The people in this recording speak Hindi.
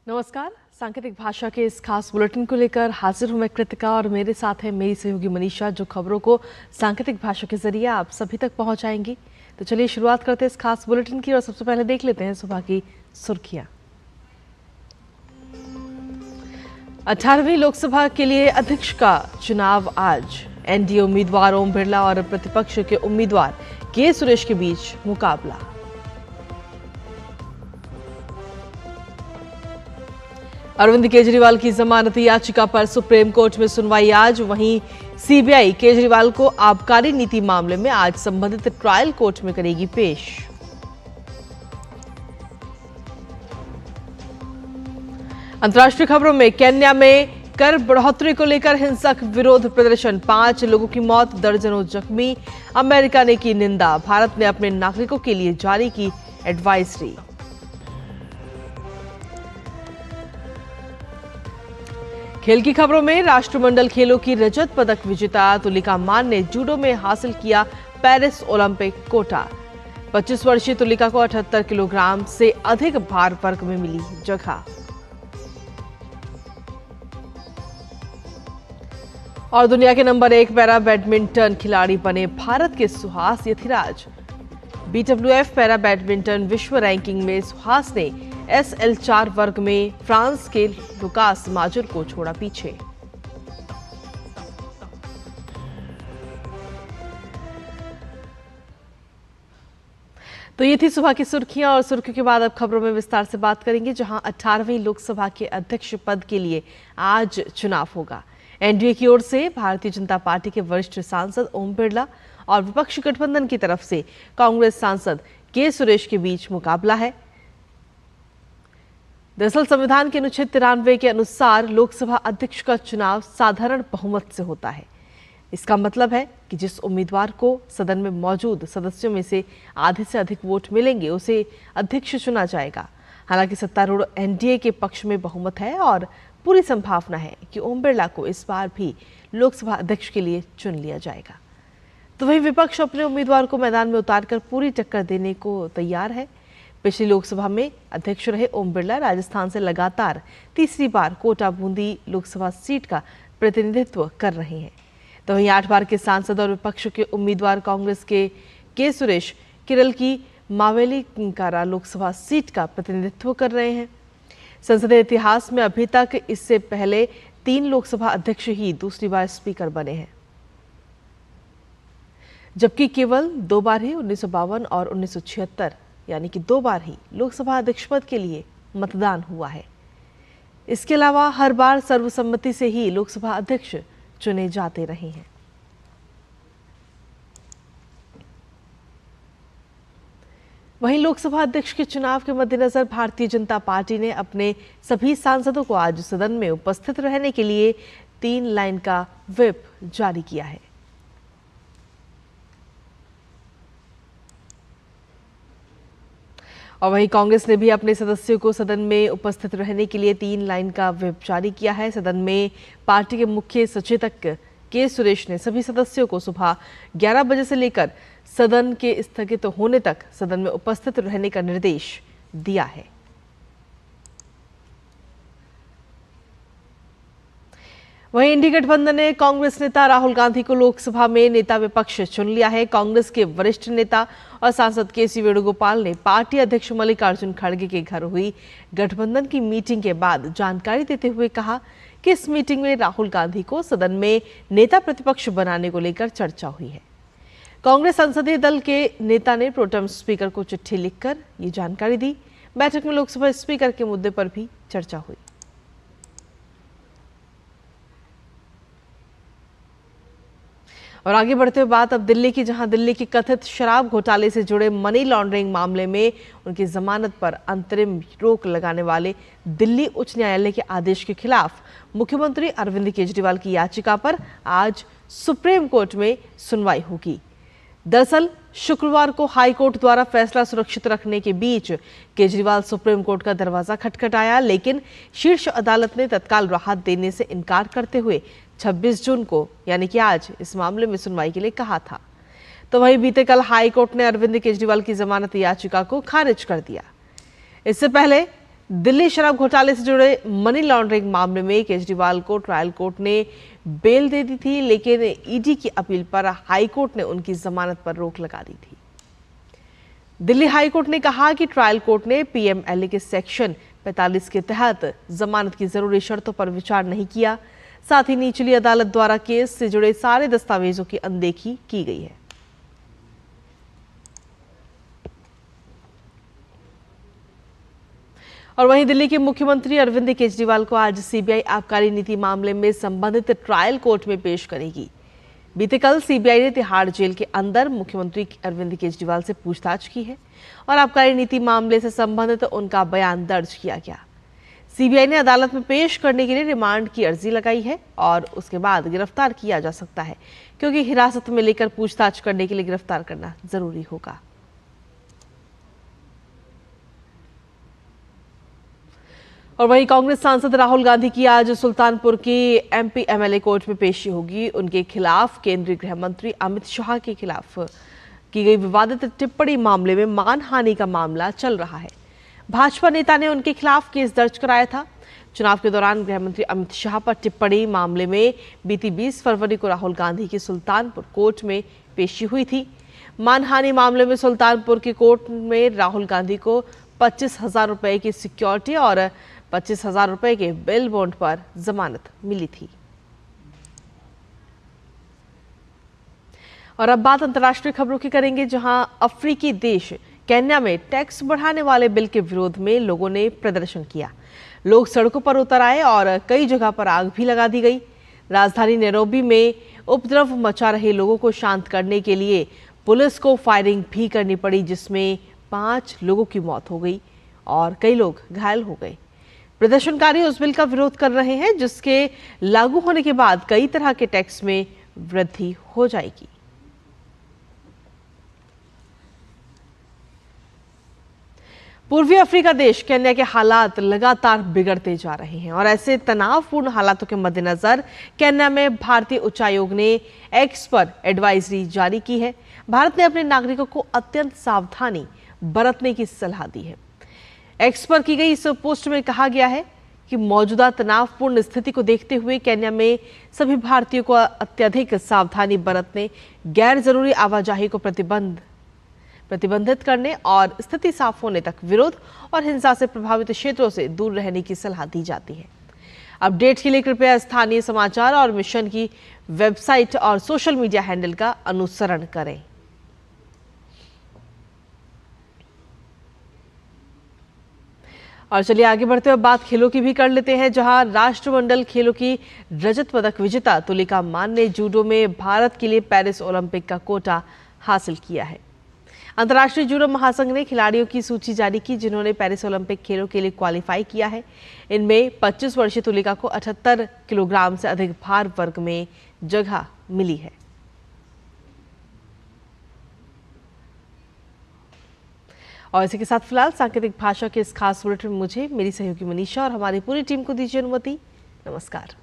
नमस्कार। सांकेतिक भाषा के इस खास बुलेटिन को लेकर हाजिर हूं मैं कृतिका और मेरे साथ है मेरी सहयोगी मनीषा, जो खबरों को सांकेतिक भाषा के जरिए आप सभी तक पहुंचाएंगी। तो चलिए शुरुआत करते हैं इस खास बुलेटिन की और सबसे पहले देख लेते हैं सुबह की सुर्खियां। 18वीं लोकसभा के लिए अध्यक्ष का चुनाव आज। एनडीए उम्मीदवार ओम बिरला और प्रतिपक्ष के उम्मीदवार के सुरेश के बीच मुकाबला। अरविंद केजरीवाल की जमानत याचिका पर सुप्रीम कोर्ट में सुनवाई आज। वहीं सीबीआई केजरीवाल को आबकारी नीति मामले में आज संबंधित ट्रायल कोर्ट में करेगी पेश। अंतर्राष्ट्रीय खबरों में केन्या में कर बढ़ोतरी को लेकर हिंसक विरोध प्रदर्शन, 5 लोगों की मौत, दर्जनों जख्मी। अमेरिका ने की निंदा, भारत ने अपने नागरिकों के लिए जारी की एडवाइजरी। खेल की खबरों में राष्ट्रमंडल खेलों की रजत पदक विजेता तुलिका मान ने जूडो में हासिल किया पेरिस ओलंपिक कोटा। 25 वर्षीय तुलिका को 78 किलोग्राम से अधिक भार वर्ग में मिली जगह। और दुनिया के नंबर 1 पैरा बैडमिंटन खिलाड़ी बने भारत के Suhas Yathiraj. BWF para badminton विश्व रैंकिंग में सुहास ने SL4 वर्ग में फ्रांस के लुकास माजुर को छोड़ा पीछे। तो ये थी सुबह की सुर्खियां और सुर्खियों के बाद अब खबरों में विस्तार से बात करेंगे, जहां 18वीं लोकसभा के अध्यक्ष पद के लिए आज चुनाव होगा। एनडीए की ओर से भारतीय जनता पार्टी के वरिष्ठ सांसद ओम बिरला और विपक्षी गठबंधन की तरफ से कांग्रेस सांसद के सुरेश के बीच मुकाबला है। दरअसल संविधान के अनुच्छेद 93 के अनुसार लोकसभा अध्यक्ष का चुनाव साधारण बहुमत से होता है। इसका मतलब है कि जिस उम्मीदवार को सदन में मौजूद सदस्यों में से आधे से अधिक वोट मिलेंगे उसे अध्यक्ष चुना जाएगा। हालांकि सत्तारूढ़ एनडीए के पक्ष में बहुमत है और पूरी संभावना है कि ओम बिरला को इस बार भी लोकसभा अध्यक्ष के लिए चुन लिया जाएगा। तो वही विपक्ष अपने उम्मीदवार को मैदान में उतारकर पूरी टक्कर देने को तैयार है। पिछली लोकसभा में अध्यक्ष रहे ओम बिरला राजस्थान से लगातार तीसरी बार कोटा बूंदी लोकसभा सीट का प्रतिनिधित्व कर रहे हैं। तो वहीं 8 बार के सांसद और विपक्ष के उम्मीदवार कांग्रेस के सुरेश केरल की मावेलीकारा लोकसभा सीट का प्रतिनिधित्व कर रहे हैं। संसदीय इतिहास में अभी तक इससे पहले 3 लोकसभा अध्यक्ष ही दूसरी बार स्पीकर बने हैं, जबकि केवल 2 बार ही 1952 और 1976 यानी कि 2 बार ही लोकसभा अध्यक्ष पद के लिए मतदान हुआ है। इसके अलावा हर बार सर्वसम्मति से ही लोकसभा अध्यक्ष चुने जाते रहे हैं। वहीं लोकसभा अध्यक्ष के चुनाव के मद्देनजर भारतीय जनता पार्टी ने अपने सभी सांसदों को आज सदन में उपस्थित रहने के लिए 3 लाइन का व्हिप जारी किया है। और वहीं कांग्रेस ने भी अपने सदस्यों को सदन में उपस्थित रहने के लिए 3 लाइन का व्हिप जारी किया है। सदन में पार्टी के मुख्य सचेतक के सुरेश ने सभी सदस्यों को सुबह 11 बजे से लेकर सदन के स्थगित होने तक सदन में उपस्थित रहने का निर्देश दिया है। वहीं इंडी गठबंधन ने कांग्रेस नेता राहुल गांधी को लोकसभा में नेता विपक्ष चुन लिया है। कांग्रेस के वरिष्ठ नेता और सांसद केसी वेणुगोपाल ने पार्टी अध्यक्ष मल्लिकार्जुन खड़गे के घर हुई गठबंधन की मीटिंग के बाद जानकारी देते हुए कहा कि इस मीटिंग में राहुल गांधी को सदन में नेता प्रतिपक्ष बनाने को लेकर चर्चा हुई है। कांग्रेस संसदीय दल के नेता ने प्रोटेम स्पीकर को चिट्ठी लिखकर ये जानकारी दी। बैठक में लोकसभा स्पीकर के मुद्दे पर भी चर्चा हुई। और आगे बढ़ते हुए बात अब दिल्ली की, जहां दिल्ली की कथित शराब घोटाले से जुड़े मनी लॉन्ड्रिंग मामले में उनकी जमानत पर अंतरिम रोक लगाने वाले दिल्ली उच्च न्यायालय के आदेश के खिलाफ मुख्यमंत्री अरविंद केजरीवाल की याचिका पर आज सुप्रीम कोर्ट में सुनवाई होगी। दरअसल शुक्रवार को हाई कोर्ट द्वारा फैसला सुरक्षित रखने के बीच केजरीवाल सुप्रीम कोर्ट का दरवाजा खटखटाया, लेकिन शीर्ष अदालत ने तत्काल राहत देने से इनकार करते हुए 26 जून को यानी कि आज इस मामले में सुनवाई के लिए कहा था। तो वहीं बीते कल हाई कोर्ट ने अरविंद केजरीवाल की जमानत याचिका को खारिज कर दिया। इससे पहले दिल्ली शराब घोटाले से जुड़े मनी लॉन्ड्रिंग मामले में केजरीवाल को ट्रायल कोर्ट ने बेल दे दी थी, लेकिन ईडी की अपील पर हाई कोर्ट ने उनकी जमानत पर रोक लगा दी थी। दिल्ली हाई कोर्ट ने कहा कि ट्रायल कोर्ट ने पीएमएलए के सेक्शन 45 के तहत जमानत की जरूरी शर्तों पर विचार नहीं किया। साथ ही निचली अदालत द्वारा केस से जुड़े सारे दस्तावेजों की अनदेखी की गई है। और वहीं दिल्ली के मुख्यमंत्री अरविंद केजरीवाल को आज सीबीआई आबकारी नीति मामले में संबंधित ट्रायल कोर्ट में पेश करेगी। बीते कल सीबीआई ने तिहाड़ जेल के अंदर मुख्यमंत्री अरविंद केजरीवाल से पूछताछ की है और आबकारी नीति मामले से संबंधित उनका बयान दर्ज किया गया। सीबीआई ने अदालत में पेश करने के लिए रिमांड की अर्जी लगाई है और उसके बाद गिरफ्तार किया जा सकता है, क्योंकि हिरासत में लेकर पूछताछ करने के लिए गिरफ्तार करना जरूरी होगा। और वहीं कांग्रेस सांसद राहुल गांधी की आज सुल्तानपुर की एमपी एमएलए कोर्ट में पेशी होगी। उनके खिलाफ केंद्रीय गृह मंत्री अमित शाह के खिलाफ की गई विवादित टिप्पणी मामले में मानहानि का मामला चल रहा है। भाजपा नेता ने उनके खिलाफ केस दर्ज कराया था। चुनाव के दौरान गृह मंत्री अमित शाह पर टिप्पणी मामले में बीती 20 फरवरी को राहुल गांधी की सुल्तानपुर कोर्ट में पेशी हुई थी। मानहानि मामले में सुल्तानपुर की कोर्ट में राहुल गांधी को 25,000 रुपए की सिक्योरिटी और 25,000 रुपए के बेल बॉन्ड पर जमानत मिली थी। और अब बात अंतर्राष्ट्रीय खबरों की करेंगे, जहां अफ्रीकी देश केन्या में टैक्स बढ़ाने वाले बिल के विरोध में लोगों ने प्रदर्शन किया। लोग सड़कों पर उतर आए और कई जगह पर आग भी लगा दी गई। राजधानी नैरोबी में उपद्रव मचा रहे लोगों को शांत करने के लिए पुलिस को फायरिंग भी करनी पड़ी, जिसमें 5 लोगों की मौत हो गई और कई लोग घायल हो गए। प्रदर्शनकारी उस बिल का विरोध कर रहे हैं जिसके लागू होने के बाद कई तरह के टैक्स में वृद्धि हो जाएगी। पूर्वी अफ्रीका देश केन्या के हालात लगातार बिगड़ते जा रहे हैं और ऐसे तनावपूर्ण हालातों के मद्देनजर केन्या में भारतीय उच्चायोग ने एक्स पर एडवाइजरी जारी की है। भारत ने अपने नागरिकों को अत्यंत सावधानी बरतने की सलाह दी है। एक्स पर की गई इस पोस्ट में कहा गया है कि मौजूदा तनावपूर्ण स्थिति को देखते हुए केन्या में सभी भारतीयों को अत्यधिक सावधानी बरतने, गैर जरूरी आवाजाही को प्रतिबंधित करने और स्थिति साफ होने तक विरोध और हिंसा से प्रभावित क्षेत्रों से दूर रहने की सलाह दी जाती है। अपडेट के लिए कृपया स्थानीय समाचार और मिशन की वेबसाइट और सोशल मीडिया हैंडल का अनुसरण करें। और चलिए आगे बढ़ते हुए बात खेलों की भी कर लेते हैं, जहां राष्ट्रमंडल खेलों की रजत पदक विजेता तुलिका मान ने जूडो में भारत के लिए पेरिस ओलंपिक का कोटा हासिल किया है। अंतर्राष्ट्रीय जूडो महासंघ ने खिलाड़ियों की सूची जारी की जिन्होंने पेरिस ओलंपिक खेलों के लिए क्वालिफाई किया है। इनमें 25 वर्षीय तुलिका को 78 किलोग्राम से अधिक भार वर्ग में जगह मिली है। और इसी के साथ फिलहाल सांकेतिक भाषा के इस खास बुलेटिन में मुझे, मेरी सहयोगी मनीषा और हमारी पूरी टीम को दीजिए अनुमति। नमस्कार।